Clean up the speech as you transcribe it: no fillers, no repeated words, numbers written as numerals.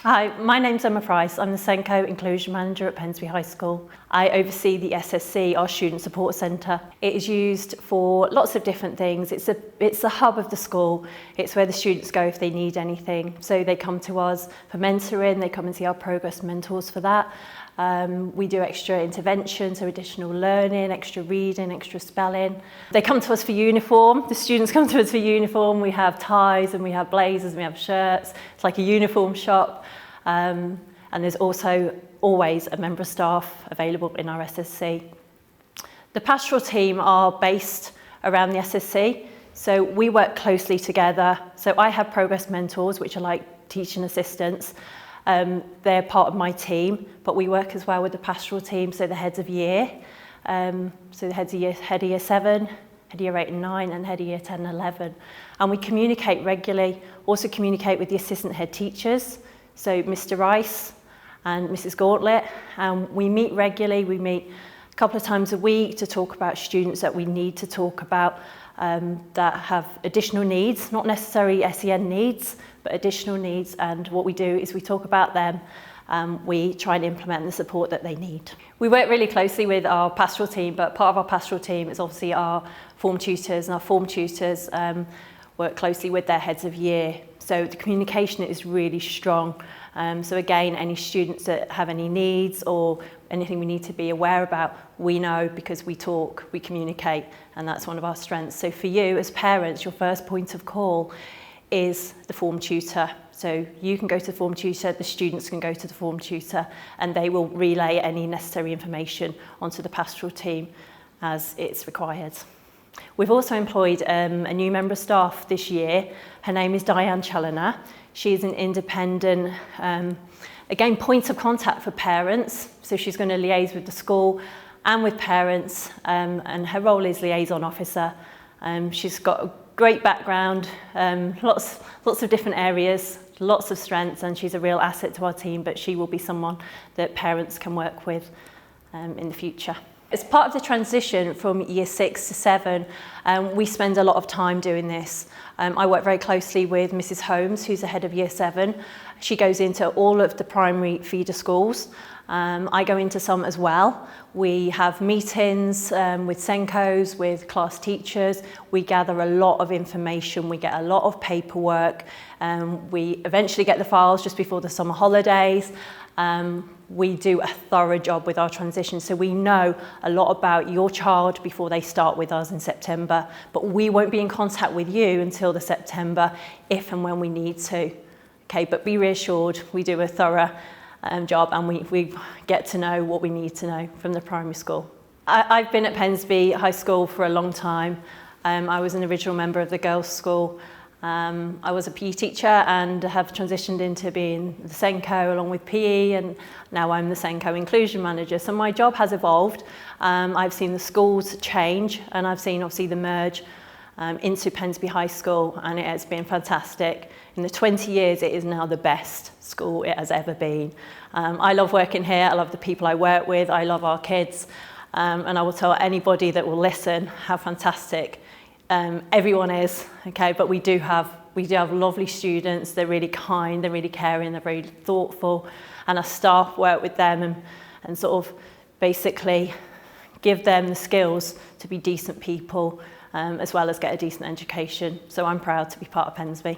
Hi, my name's Emma Price. I'm the SENCo Inclusion Manager at Pensby High School. I oversee the SSC, our Student Support Centre. It is used for lots of different things. It's the hub of the school. It's where the students go if they need anything. So they come to us for mentoring, they come and see our progress mentors for that. We do extra intervention, so additional learning, extra reading, extra spelling. They come to us for uniform. The students come to us for uniform. We have ties and we have blazers and we have shirts. It's like a uniform shop. And there's also always a member of staff available in our SSC. The pastoral team are based around the SSC, so we work closely together. So I have progress mentors, which are like teaching assistants. They're part of my team, but we work as well with the pastoral team, so the heads of year. So the head of year 7, head of year 8 and 9, and head of year 10 and 11. And we communicate regularly, also communicate with the assistant head teachers, so Mr. Rice and Mrs. Gauntlet. We meet regularly, we meet a couple of times a week to talk about students that we need to talk about that have additional needs, not necessarily SEN needs, but additional needs. And what we do is we talk about them, we try and implement the support that they need. We work really closely with our pastoral team, but part of our pastoral team is obviously our form tutors, and our form tutors work closely with their heads of year. So the communication is really strong. So again, any students that have any needs or anything we need to be aware about, we know because we talk, we communicate, and that's one of our strengths. So for you as parents, your first point of call is the form tutor. So you can go to the form tutor, the students can go to the form tutor, and they will relay any necessary information onto the pastoral team as it's required. We've also employed a new member of staff this year. Her name is Diane Challoner. She's an independent, again, point of contact for parents. So she's going to liaise with the school and with parents, and her role is liaison officer. She's got a great background, lots of different areas, lots of strengths, and she's a real asset to our team, but she will be someone that parents can work with in the future. As part of the transition from year 6 to 7, we spend a lot of time doing this. I work very closely with Mrs. Holmes, who's the head of year 7. She goes into all of the primary feeder schools. I go into some as well. We have meetings with SENCos, with class teachers. We gather a lot of information. We get a lot of paperwork. We eventually get the files just before the summer holidays. We do a thorough job with our transition, so we know a lot about your child before they start with us in September, but we won't be in contact with you until the September if and when we need to. Okay, but be reassured, we do a thorough job, and we get to know what we need to know from the primary school. I've been at Pensby High School for a long time. I was an original member of the girls' school. I was a PE teacher and have transitioned into being the SENCo along with PE, and now I'm the SENCo Inclusion Manager. So my job has evolved. I've seen the schools change, and I've seen obviously the merge into Pensby High School, and it has been fantastic. In the 20 years, it is now the best school it has ever been. I love working here, I love the people I work with, I love our kids, and I will tell anybody that will listen how fantastic everyone is, okay, but we do have lovely students. They're really kind, they're really caring, they're very thoughtful, and our staff work with them and sort of basically give them the skills to be decent people, as well as get a decent education. So I'm proud to be part of Pensby.